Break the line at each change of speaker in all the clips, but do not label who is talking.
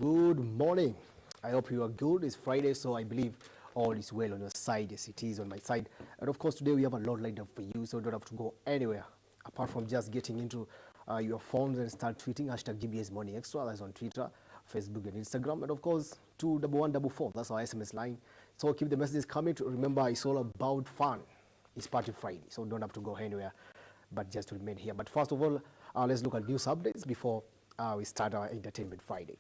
Good morning. I hope you are good. It's Friday, so I believe all is well on your side. Yes, it is on my side. And of course, today we have a lot lined up for you, so you don't have to go anywhere apart from just getting into your phones and start tweeting #GBS Morning Extra. That's on Twitter, Facebook, and Instagram. And of course, 21144. That's our SMS line. So keep the messages coming. Remember, it's all about fun. It's Party Friday, so don't have to go anywhere, but just remain here. But first of all, let's look at news updates before we start our Entertainment Friday.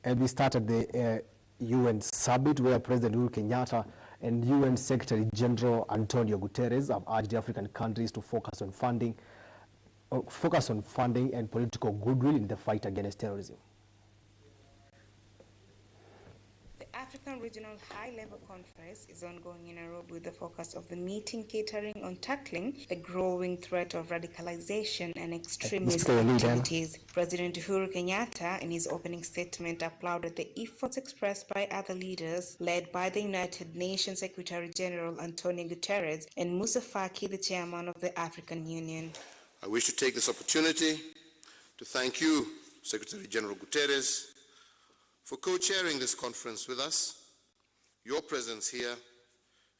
And we started the UN summit where President Uhuru Kenyatta and UN Secretary General Antonio Guterres have urged African countries to focus on funding and political goodwill in the fight against terrorism.
The African Regional High-Level Conference is ongoing in Nairobi with the focus of the meeting catering on tackling the growing threat of radicalization and extremist activities. President Uhuru Kenyatta, in his opening statement, applauded the efforts expressed by other leaders led by the United Nations Secretary General Antonio Guterres and Moussa Faki, the chairman of the African Union.
I wish to take this opportunity to thank you, Secretary General Guterres, for co-chairing this conference with us. Your presence here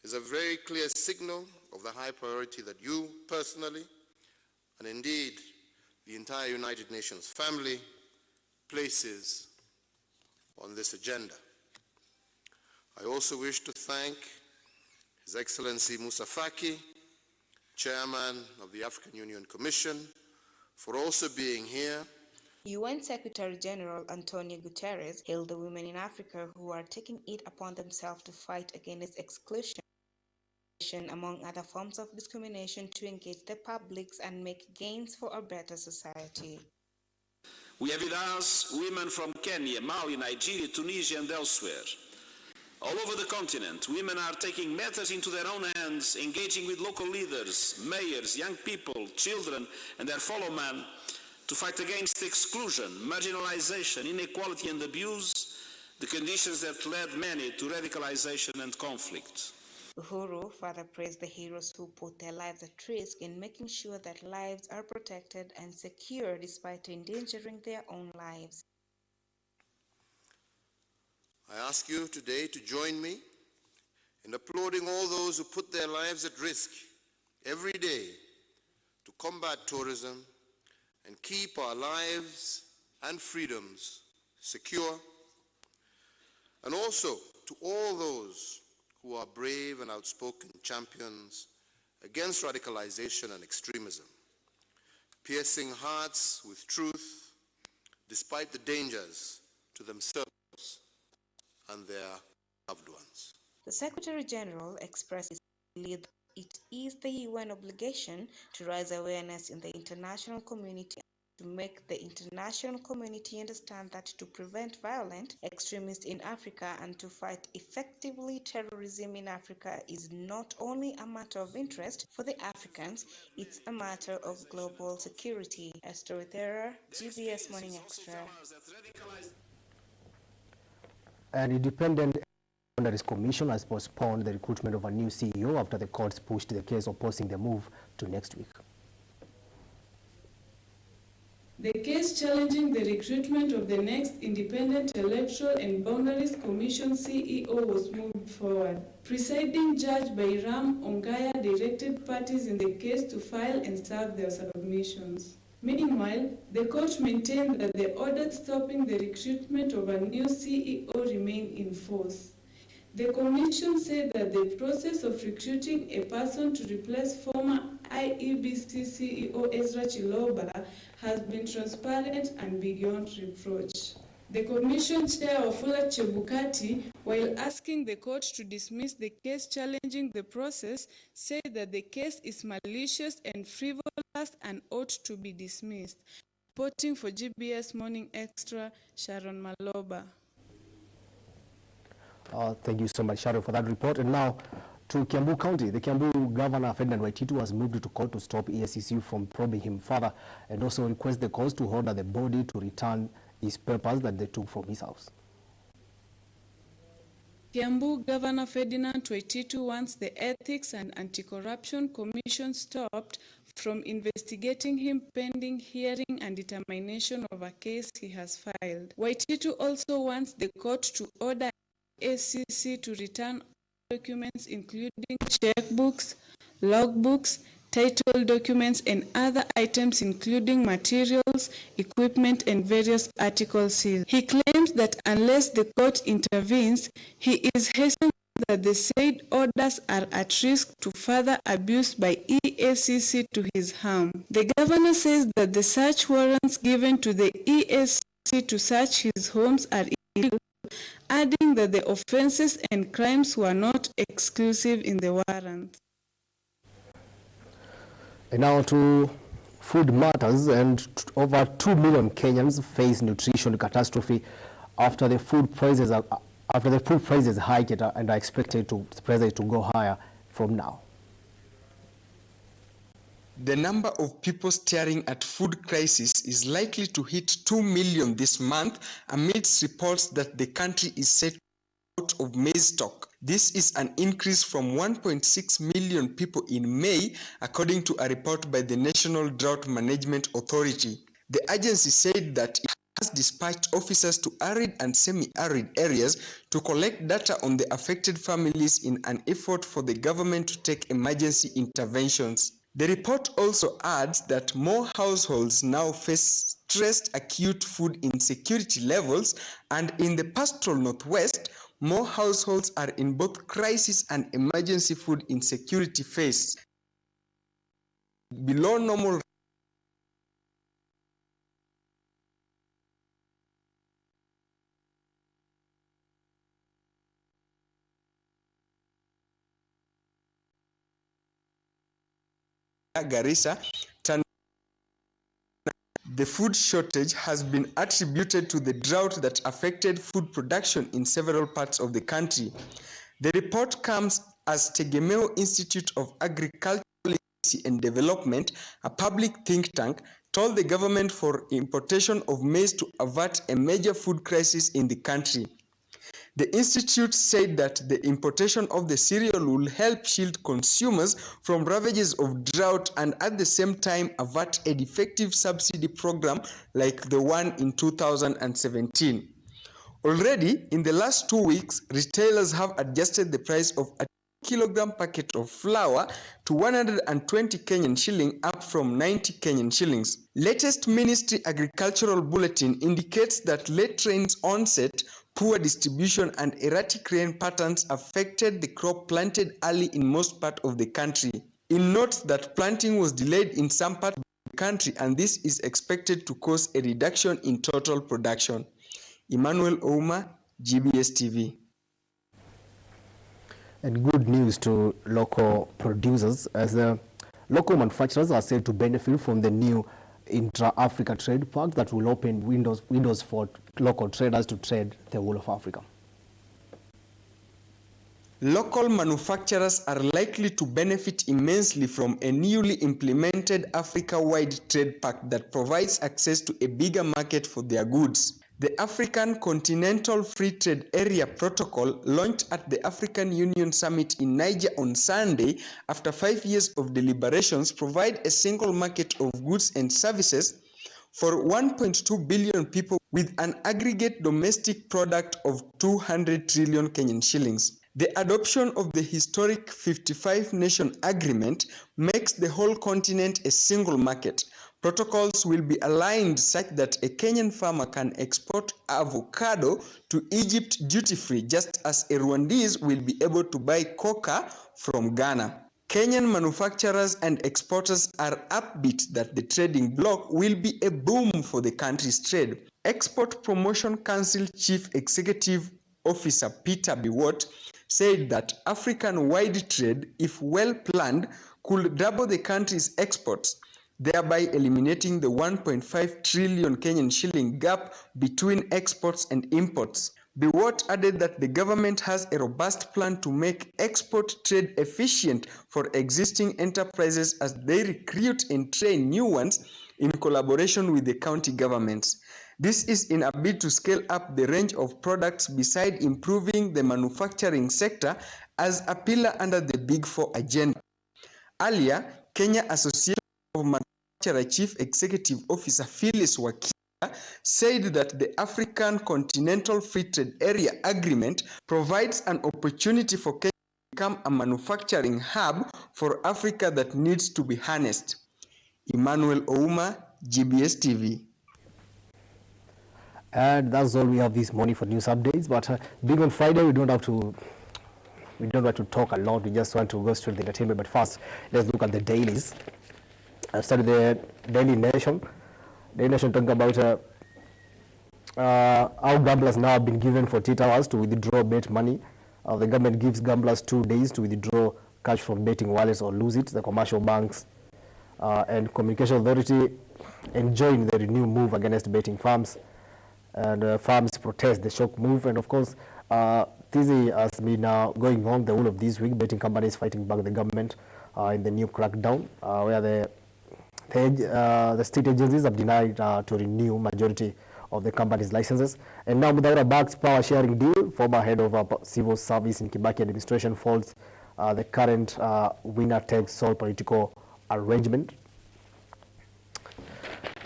is a very clear signal of the high priority that you personally, and indeed the entire United Nations family, places on this agenda. I also wish to thank His Excellency Moussa Faki, Chairman of the African Union Commission, for also being here.
UN Secretary General Antonio Guterres hailed the women in Africa who are taking it upon themselves to fight against exclusion, among other forms of discrimination, to engage the publics and make gains for a better society.
We have with us women from Kenya, Mali, Nigeria, Tunisia, and elsewhere. All over the continent, women are taking matters into their own hands, engaging with local leaders, mayors, young people, children, and their fellow men, to fight against exclusion, marginalization, inequality, and abuse, the conditions that led many to radicalization and conflict.
Uhuru further praised the heroes who put their lives at risk in making sure that lives are protected and secure despite endangering their own lives.
I ask you today to join me in applauding all those who put their lives at risk every day to combat tourism and keep our lives and freedoms secure, and also to all those who are brave and outspoken champions against radicalization and extremism, piercing hearts with truth despite the dangers to themselves and their loved ones.
The Secretary General expressed his belief that it is the UN obligation to raise awareness in the international community, to make the international community understand that to prevent violent extremists in Africa and to fight effectively terrorism in Africa is not only a matter of interest for the Africans, it's a matter of global security. Esther Withera, GBS Morning Extra.
An independent commission has postponed the recruitment of a new CEO after the courts pushed the case opposing the move to next week.
The case challenging the recruitment of the next Independent Electoral and Boundaries Commission CEO was moved forward. Presiding Judge Bairam Ongaya directed parties in the case to file and serve their submissions. Meanwhile, the court maintained that the order stopping the recruitment of a new CEO remained in force. The Commission said that the process of recruiting a person to replace former IEBC CEO Ezra Chiloba has been transparent and beyond reproach. The Commission Chair Wafula Chebukati, while asking the court to dismiss the case challenging the process, said that the case is malicious and frivolous and ought to be dismissed. Reporting for GBS Morning Extra, Sharon Maloba.
Thank you so much, Sharon, for that report. And now to Campbell County. The Kiambu Governor, Ferdinand Waititu, has moved to court to stop EACC from probing him further and also request the court to order the body to return his papers that they took from his house.
Kiambu Governor Ferdinand Waititu wants the Ethics and Anti-Corruption Commission stopped from investigating him pending hearing and determination of a case he has filed. Waititu also wants the court to order ACC to return documents including checkbooks, logbooks, title documents, and other items including materials, equipment, and various articles seized. He claims that unless the court intervenes, he is hastening that the said orders are at risk to further abuse by EACC to his harm. The governor says that the search warrants given to the EACC to search his homes are illegal, adding that the offenses and crimes were not exclusive in the warrants.
And now to food matters, and over 2 million Kenyans face nutrition catastrophe after the food prices hiked and are expected to go higher from now.
The number of people staring at food crisis is likely to hit 2 million this month amidst reports that the country is set out of maize stock. This is an increase from 1.6 million people in May, according to a report by the National Drought Management Authority. The agency said that it has dispatched officers to arid and semi-arid areas to collect data on the affected families in an effort for the government to take emergency interventions. The report also adds that more households now face stressed acute food insecurity levels, and in the pastoral northwest, more households are in both crisis and emergency food insecurity phase. Below normal Garissa, the food shortage has been attributed to the drought that affected food production in several parts of the country. The report comes as Tegemeo Institute of Agricultural Policy and Development, a public think tank, told the government for importation of maize to avert a major food crisis in the country. The institute said that the importation of the cereal will help shield consumers from ravages of drought and at the same time avert a defective subsidy program like the one in 2017. Already, in the last 2 weeks, retailers have adjusted the price of a kilogram packet of flour to 120 Kenyan shilling, up from 90 Kenyan shillings. Latest Ministry Agricultural Bulletin indicates that late rains onset, poor distribution, and erratic rain patterns affected the crop planted early in most parts of the country. It notes that planting was delayed in some parts of the country, and this is expected to cause a reduction in total production. Emmanuel Ouma, Gbs Tv.
And good news to local producers, as the local manufacturers are said to benefit from the new intra-Africa trade pact that will open windows for local traders to trade the whole of Africa.
Local manufacturers are likely to benefit immensely from a newly implemented Africa-wide trade pact that provides access to a bigger market for their goods. The African Continental Free Trade Area Protocol, launched at the African Union Summit in Niger on Sunday after 5 years of deliberations, provide a single market of goods and services for 1.2 billion people with an aggregate domestic product of 200 trillion Kenyan shillings. The adoption of the historic 55-nation agreement makes the whole continent a single market. Protocols will be aligned such that a Kenyan farmer can export avocado to Egypt duty-free, just as a Rwandese will be able to buy coca from Ghana. Kenyan manufacturers and exporters are upbeat that the trading bloc will be a boom for the country's trade. Export Promotion Council Chief Executive Officer Peter Biwott said that African-wide trade, if well planned, could double the country's exports, thereby eliminating the 1.5 trillion Kenyan shilling gap between exports and imports. Biwott added that the government has a robust plan to make export trade efficient for existing enterprises as they recruit and train new ones in collaboration with the county governments. This is in a bid to scale up the range of products beside improving the manufacturing sector as a pillar under the Big Four agenda. Earlier, Kenya Association of Manufacturer Chief Executive Officer Phyllis Wakia said that the African Continental Free Trade Area Agreement provides an opportunity for Kenya to become a manufacturing hub for Africa that needs to be harnessed. Emmanuel Ouma, Gbs TV.
And that's all we have this morning for news updates. But being on Friday, we don't want to talk a lot. We just want to go straight to the entertainment. But first, let's look at the dailies. I started the Daily Nation. Daily Nation talking about how gamblers now have been given 48 hours to withdraw bet money. The government gives gamblers 2 days to withdraw cash from betting wallets or lose it. The commercial banks and Communication Authority enjoying the renewed move against betting firms. And farms protest the shock move. And of course, this has been going on the whole of this week, betting companies fighting back the government in the new crackdown, where the state agencies have denied to renew majority of the company's licenses. And now Mudaura Bag's power sharing deal, former head of civil service in Kibaki administration, falls the current winner takes all political arrangement.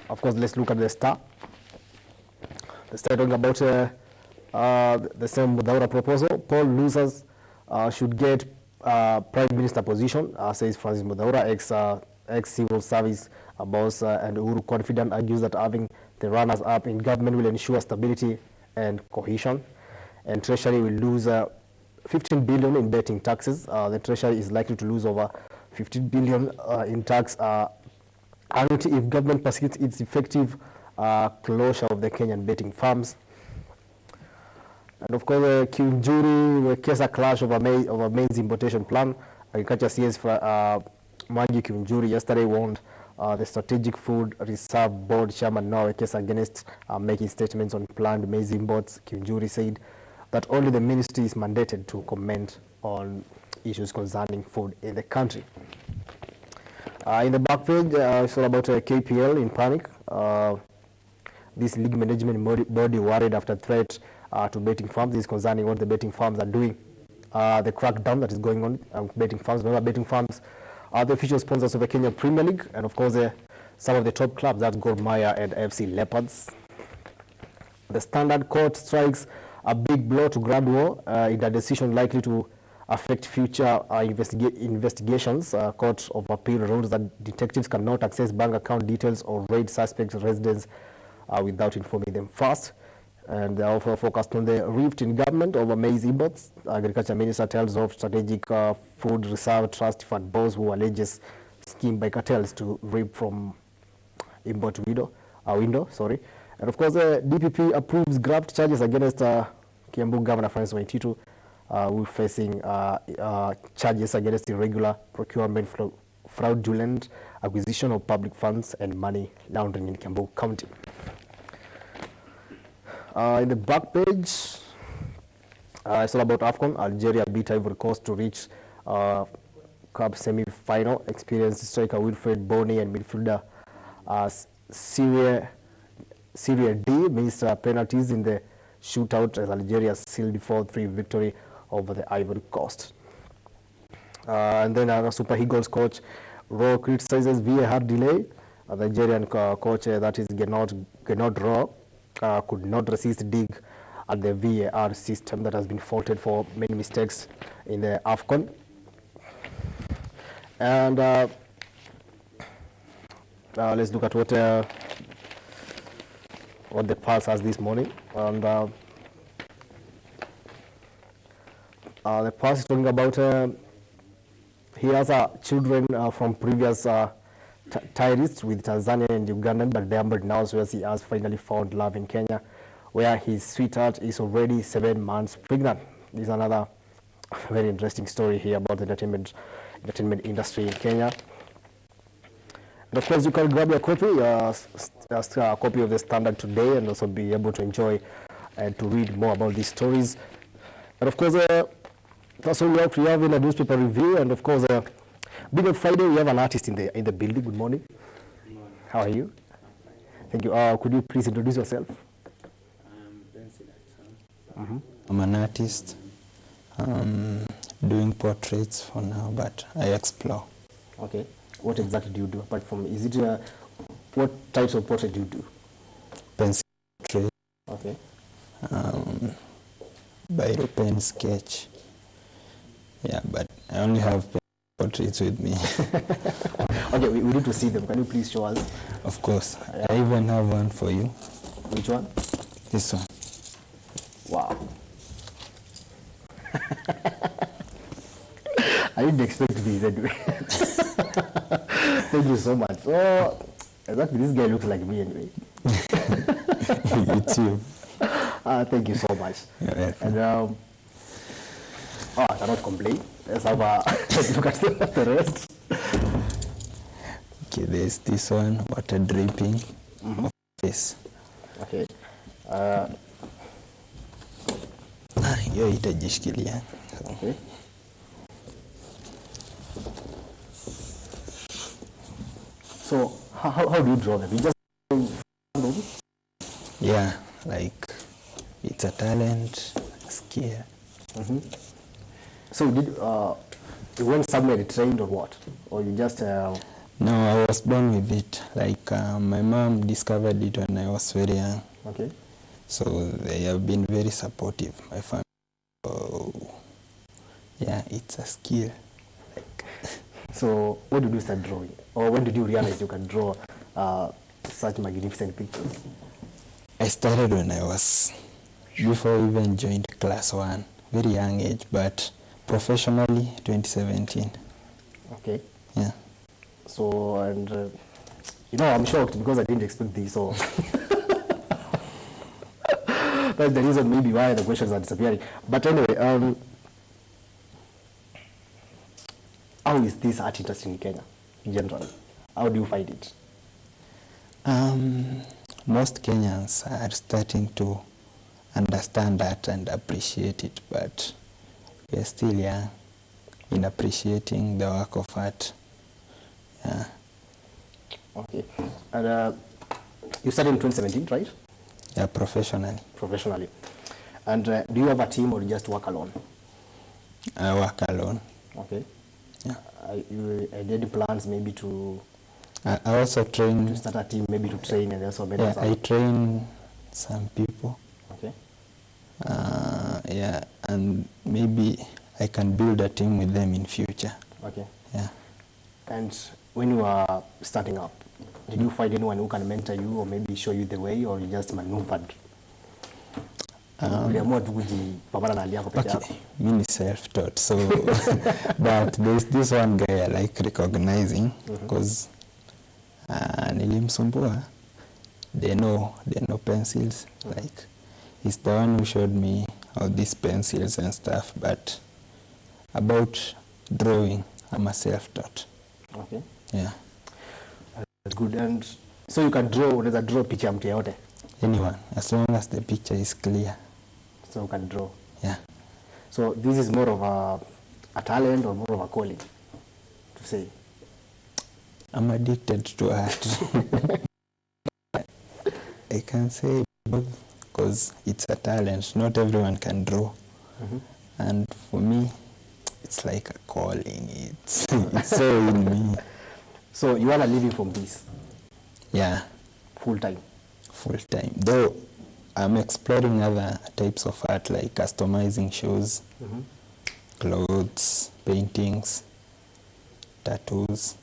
Of course, let's look at the Star. The Star talking about the same Mudaura proposal. Poll losers should get Prime Minister position, says Francis Mudaura, ex-civil service boss, and Uhuru Confident argues that having the runners-up in government will ensure stability and cohesion. And Treasury will lose 15 billion in betting taxes. The Treasury is likely to lose over 15 billion in tax annuity if government pursues its effective closure of the Kenyan betting farms. And of course, Kiunjuri case a clash over maize importation plan. Agriculture CS Magi Kiunjuri yesterday warned the Strategic Food Reserve Board chairman now a case against making statements on planned maize imports. Kiunjuri said that only the ministry is mandated to comment on issues concerning food in the country. In the back page, it's all about KPL in panic. This league management body worried after threat to betting firms. This is concerning what the betting firms are doing. The crackdown that is going on betting firms. Remember, betting firms are the official sponsors of the Kenya Premier League, and of course, some of the top clubs, that's Gor Mahia and FC Leopards. The Standard Court strikes a big blow to Gradwell in a decision likely to affect future investigations. Court of Appeal rules that detectives cannot access bank account details or raid suspects' residence without informing them first. And they also focused on the rift in government over maize imports. Agriculture Minister tells of Strategic Food Reserve Trust Fund boss who alleges scheme by cartels to reap from import window. And of course, the DPP approves graft charges against Kiambu Governor Francis Waititu, who is facing charges against irregular procurement, fraudulent acquisition of public funds and money laundering in Campbell County. In the back page, it's all about AFCON. Algeria beat Ivory Coast to reach Cup semi-final. Experienced striker Wilfred Bony and midfielder Syria D missed penalties in the shootout as Algeria sealed 4-3 victory over the Ivory Coast. And then our Super Eagles coach Rowe criticizes VAR delay. The Nigerian coach, that is Gennard Rowe, could not resist dig at the VAR system that has been faulted for many mistakes in the AFCON. And let's look at what the Pulse has this morning. And the Pulse is talking about he has children from previous ties with Tanzania and Uganda, but they are now, so he has finally found love in Kenya, where his sweetheart is already 7 months pregnant. This is another very interesting story here about the entertainment industry in Kenya. And of course, you can grab your copy, a copy of the Standard today, and also be able to enjoy and to read more about these stories. And of course, that's all we have in a newspaper review. And of course, being on Friday, we have an artist in the building. Good morning.
Good morning.
How are you? Thank you. Could you please introduce yourself?
I'm an artist. Doing portraits for now, but I explore.
Okay. What exactly do you do apart from, is it, what types of portrait do you do?
Pencil portrait,
Okay.
biro pen sketch. Yeah, but I only have pen portraits with me.
Okay, we need to see them. Can you please show us?
Of course. I even have one for you.
Which one?
This one.
Wow. I didn't expect this anyway. Thank you so much. Oh, exactly, this guy looks like me anyway.
It's you.
Thank you so much.
You're welcome.
And I cannot complain. Let's have a look at the rest.
Okay, there's this one, water dripping of face.
Okay.
Hiyo itajishikilia.
Okay. So how do you draw them? You just
Yeah, like it's a talent, a skill.
So you went somewhere trained or what? Or you just
No, I was born with it. Like my mom discovered it when I was very young.
okay.
So they have been very supportive, my family. So yeah, it's a skill. Like
So when did you start drawing? Or when did you realize you can draw such magnificent pictures?
I started when I was, before I even joined class 1, very young age, but professionally 2017.
Okay.
Yeah.
So, and I'm shocked because I didn't expect this. So that's the reason maybe why the questions are disappearing. But anyway, how is this art industry in Kenya in general? How do you find it?
Most Kenyans are starting to understand that and appreciate it, but we are still young in appreciating the work of art. Yeah.
Okay. And you started in 2017, right?
Yeah, professionally.
Professionally. And do you have a team or you just work alone?
I work alone.
Okay.
Yeah.
You had any plans maybe to
I also train.
start a team, maybe to train and also
Yeah, I train some people.
Okay.
Yeah, and maybe I can build a team with them in future.
Okay.
Yeah.
And when you are starting up, did you find anyone who can mentor you or maybe show you the way, or you just maneuvered? Uliamua tu kujipambana na hali yako peke yako?
Okay, me is self-taught, so but there's this one guy I like recognizing because nilimsumbua. They know pencils. Like he's the one who showed me all these pencils and stuff. But about drawing, I'm a self-taught.
Okay.
Yeah.
That's good. And so you can draw, unaweza draw picha ya mtu yote?
Anyone, as long as the picture is clear.
So you can draw.
Yeah.
So this is more of a talent or more of a calling, to say?
I'm addicted to art. I can say both because it's a talent. Not everyone can draw. And for me, it's like a calling. It's so in me.
So you are living from this?
Yeah.
Full time?
Full time. Though I'm exploring other types of art like customizing shoes, clothes, paintings, tattoos.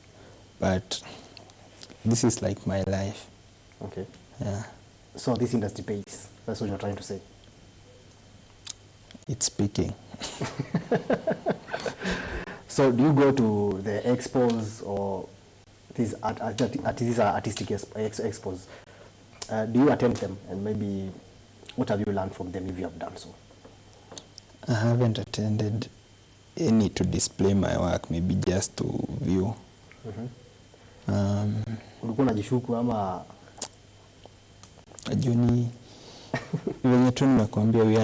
But this is like my life.
Okay.
Yeah.
So this industry pays? That's what you're trying to say?
It's speaking.
So do you go to the expos or these artistic expos? Do you attend them, and maybe what have you learned from them if you have done so?
I haven't attended any to display my work, maybe just to view.
Ulikuwa unajishuku ama?
Juni venye tu nimekuambia, we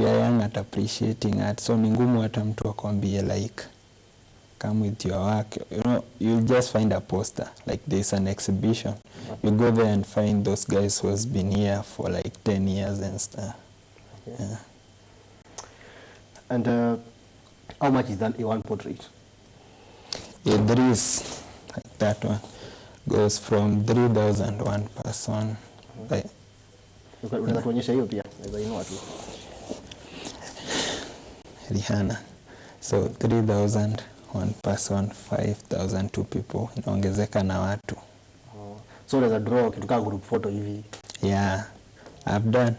are young at appreciating art, so ni ngumu hata mtu akwambie like come with your work. You'll just find a poster like there's an exhibition. You go there and find those guys who has been here for like 10 years and stuff. Okay. Yeah.
And how much is that in one portrait?
Yeah, there is like that one goes from 3,000 one person.
Unaweza tuonyesha hiyo pia? Naweza inua tu.
Rihanna. So 3,000 one person, 5,000 two people. Inaongezeka na watu.
So unaweza draw kitu kama group photo hivi.
Yeah, I've done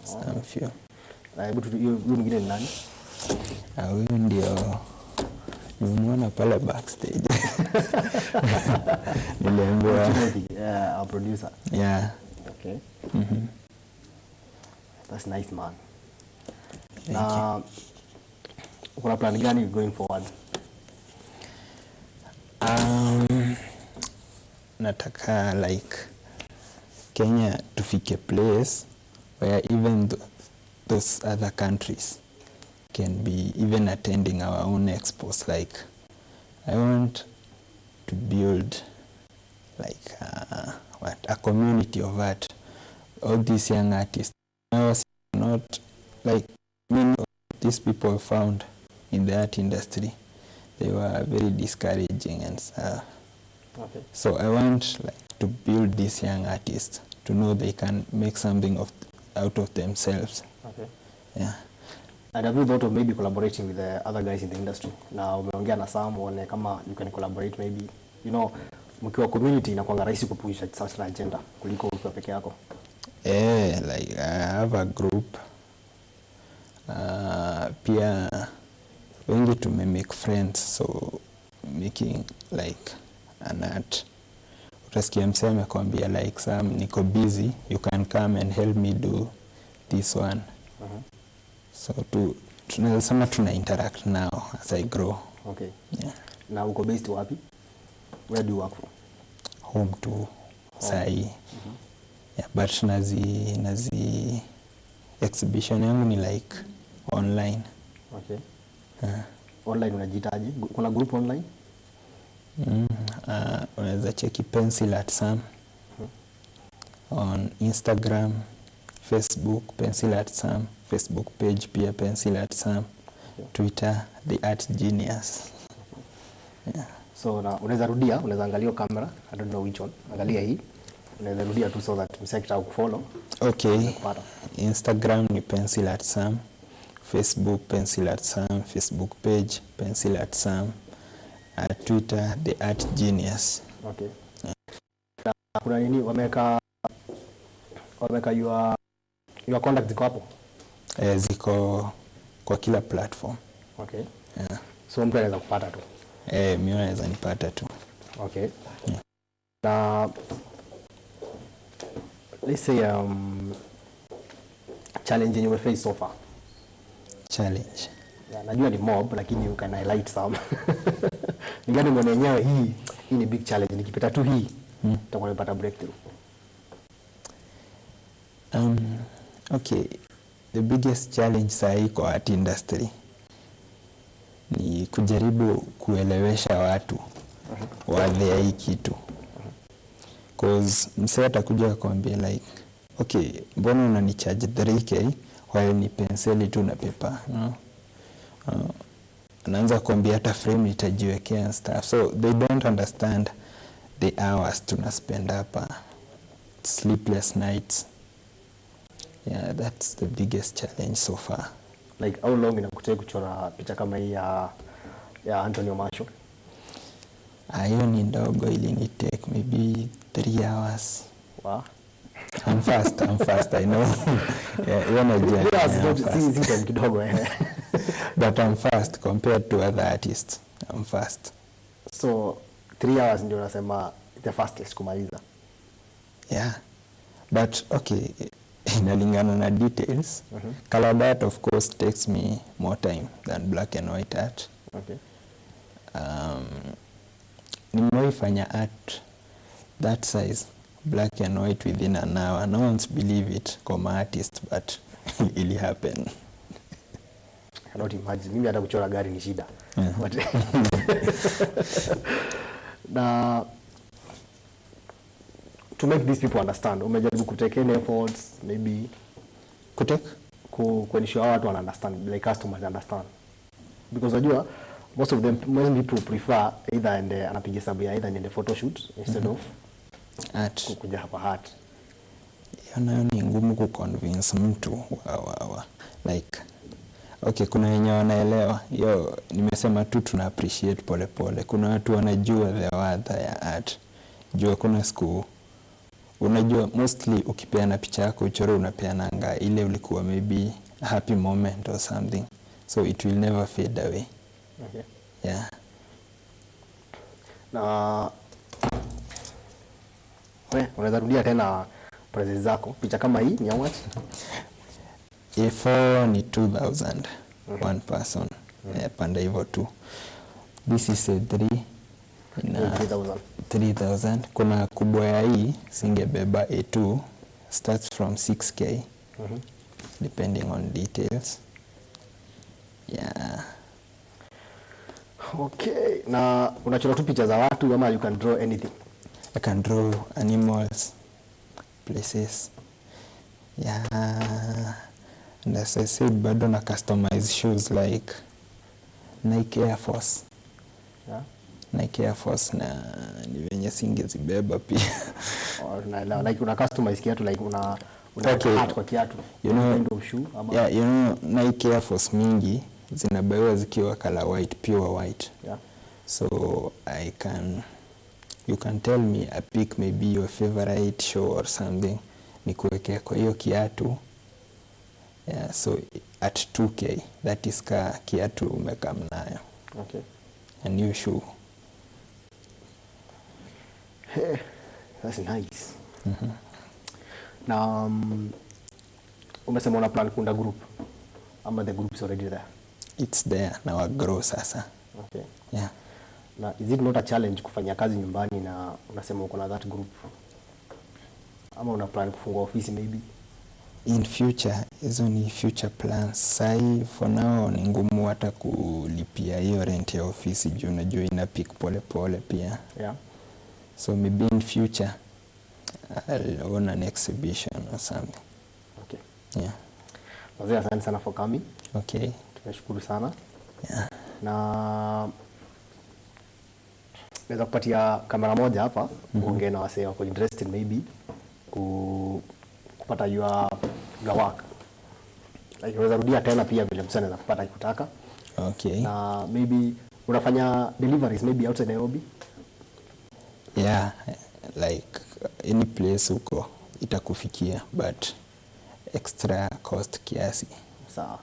some few.
Hebu hiyo mwingine ni nani?
Huyu ndio nimeona pale backstage. Niliambiwa.
Yeah, our producer.
Yeah.
Okay. That's nice, man.
Thank you.
Kuna plan gani going forward?
Nataka like Kenya tufike place where even those other countries can be even attending our own expos. Like I want to build like a community of art. All these young artists. I was not like many of these people found in the art industry. They were very discouraging and stuff.
Okay.
So I want like to build these young artists to know they can make something out of themselves.
Okay.
Yeah.
And have you thought of maybe collaborating with the other guys in the industry? Now umeongea na Sam one kama you can collaborate maybe, you know, mkiwa community inakuwa rahisi kupush such an agenda kuliko ukiwa peke yako.
Like I have a group. Pia wengi make friends, so making like an art. Utasikia msee amekwambia like Sam, niko busy, you can come and help me do this one. So tunasema tuna interact now as I grow.
Okay.
Yeah.
Na uko based wapi? Where do you work from?
Home to sai. Yeah, but nazi exhibition yangu ni like online.
Okay. Online unajitaji? Kuna group online?
Unaweza cheki Pencil at Sam on Instagram, Facebook, Pencil at Sam, Facebook page pia Pencil at Sam, Twitter, The Art Genius. Yeah.
So unaweza rudia, unaweza angalia kamera, I don't know which one. Angalia hii. Unaweza rudia tu so that msaki kufollow.
Okay. Instagram ni Pencil at Sam, Facebook Pencil at Sam, Facebook page Pencil at Sam, Twitter The Art Genius.
Okay. Yeah. Kuna nini wameka your contact ziko hapo?
Ziko kwa kila platform.
Okay.
Yeah.
So mtu anaweza kupata tu.
Mimi naweza nipata tu.
Okay. Yeah. Na let's say challenge you face so far.
Challenge.
Yeah, najua ni mob lakini you can highlight some. Ningani ngone yenyewe hii ni big challenge, nikipita tu hii nitakuwa nimepata breakthrough.
Okay, the biggest challenge sahi kwa art industry ni kujaribu kuelewesha watu wadhea hii kitu. Cause msee atakuja kuambia like, okay, mbona unanichaji 3K while ni penseli tu na paper, no? Anaanza kuambia hata frame itajiwekea and stuff. So they don't understand the hours tunaspend hapa, sleepless nights. Yeah, that's the biggest challenge so far.
Like how long inakutaka kuchora picha kama hii ya Anthony Omasho?
Hiyo ni ndogo, ili ni take maybe 3 hours.
Wow.
I'm fast, I know. Yeah, najua.
Si kidogo
But I'm fast compared to other artists. I'm fast.
So 3 hours ndio unasema the fastest kumaliza?
Yeah. But okay, inalingana na details. Color art of course takes me more time than black and white art.
Okay.
Nimewaifanya art that size, black and white, within an hour. No one's believe it como artist, but it really happened.
I cannot imagine. Mimi hata kuchora gari ni shida. But na to make these people understand, umejaribu kutake any efforts maybe
Kutake
kuensure watu wana understand, like customers understand, because unajua most people prefer either anapiga sababu ya either in the photo shoot instead of
art.
kuja hapa art.
Nayo ni ngumu kuconvince mtu like okay, kuna wenye wanaelewa hiyo, nimesema tu tuna appreciate pole pole. Kuna watu wanajua the worth ya art. Jua kuna siku unajua mostly ukipeana picha yako uchoro unapeananga ile ulikuwa maybe a happy moment or something, so it will never fade away.
Okay.
Yeah.
Na unaweza rudia tena prices zako. Picha kama hii ni how much?
A4 ni 2000 one person. Panda hivyo tu. This is a 3 na 3000. Kuna kubwa ya hii singebeba A2 starts from 6k depending on details. Yeah.
Okay. Na unachora tu picha za watu ama you can draw anything?
I can draw animals, places. Yeah. And as I said, bado na customize shoes like Nike Air Force.
Yeah.
Nike Air Force na ni venye singezibeba pia.
Or like una customize kiatu like una
okay.
Art kwa kiatu.
You know,
kind of shoe ama
yeah, you know Nike Air Force mingi zinabewa zikiwa color white, pure white.
Yeah.
So you can tell me I pick maybe your favorite show or something, nikuwekea kwa hiyo kiatu. Yeah, so at 2k that is ka kiatu umekam nayo.
Okay.
A new shoe.
Hey, that's nice. Na umesema una plan kunda group ama the group is already there?
It's there na wa grow sasa.
Okay.
Yeah.
Na is it not a challenge kufanya kazi nyumbani na unasema uko na that group? Ama una plan kufungua ofisi maybe?
In future, hizo ni future plans. Sai for now ni ngumu hata kulipia hiyo rent ya ofisi juu unajua ina pick pole pole pia.
Yeah.
So maybe in future I'll own an exhibition or something.
Okay.
Yeah.
Wazee, asante sana for coming.
Okay.
Tunashukuru sana.
Yeah.
Na naweza kupatia kamera moja hapa uongee na wasee wako interested maybe kupata your work. Like unaweza rudia tena pia vile msana anaweza kupata kutaka.
Okay.
Na maybe unafanya deliveries maybe outside Nairobi?
Yeah, like any place uko itakufikia but extra cost kiasi.
Sawa.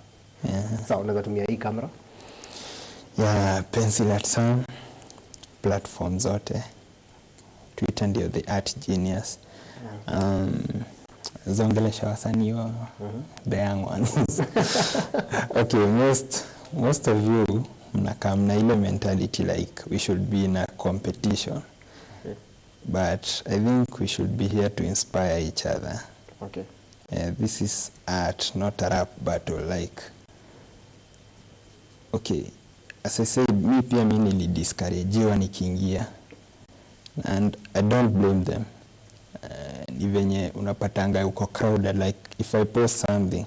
Yeah.
Sawa, unaweza tumia hii kamera?
Yeah, pencil at some platform zote. Twitter ndio the Art Genius. Zongelesha wasanii wa the young ones. Okay, most of you mnakam na ile mentality like we should be in a competition.
Okay.
But I think we should be here to inspire each other.
Okay.
This is art, not a rap battle. Like, okay, as I said, mi pia mi nilidiscouragewa nikiingia, and I don't blame them. Ni venye unapatanga uko crowded, like if I post something,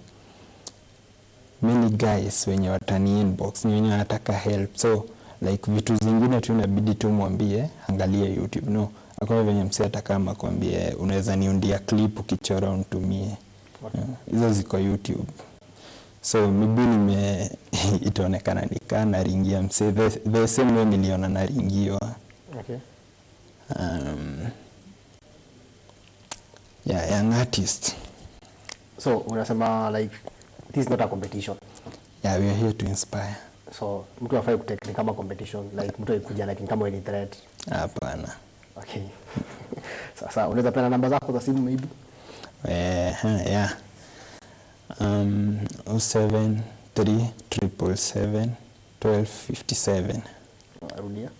many guys wenye watani inbox ni wenye wanataka help, so like vitu zingine tu inabidi tu mwambie angalia YouTube. No, akwa venye msee atakama kwambie unaweza niundia clip ukichora unitumie. Hizo ziko YouTube. So maybe itaonekana nikaa naringia msee the same way niliona naringiwa.
Okay.
Yeah, young artist.
So unasema like this is not a competition?
Yeah, we are here to inspire.
So mtu afai kutake kama competition, like mtu akuja like kama any threat?
Hapana.
Okay. Sasa unaweza pena namba zako za simu maybe?
Yeah. 073771257.
Rudia.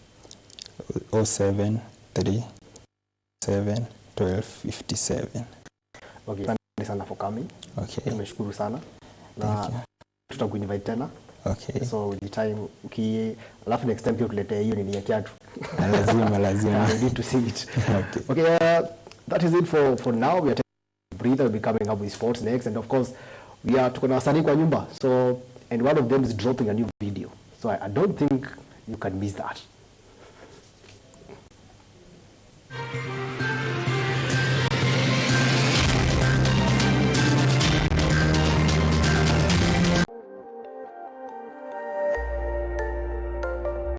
073771257.
Okay. Asante sana for coming.
Okay.
Tumeshukuru sana. Na tutakuinvite tena.
Okay.
So with the time alafu next time pia tuletee hiyo nini ya kiatu.
Lazima.
I need to see it.
Okay.
Okay, that is it for now. We are taking a breather. We'll be coming up with sports next, and of course tuko na wasanii kwa nyumba. So and one of them is dropping a new video. So I don't think you can miss that.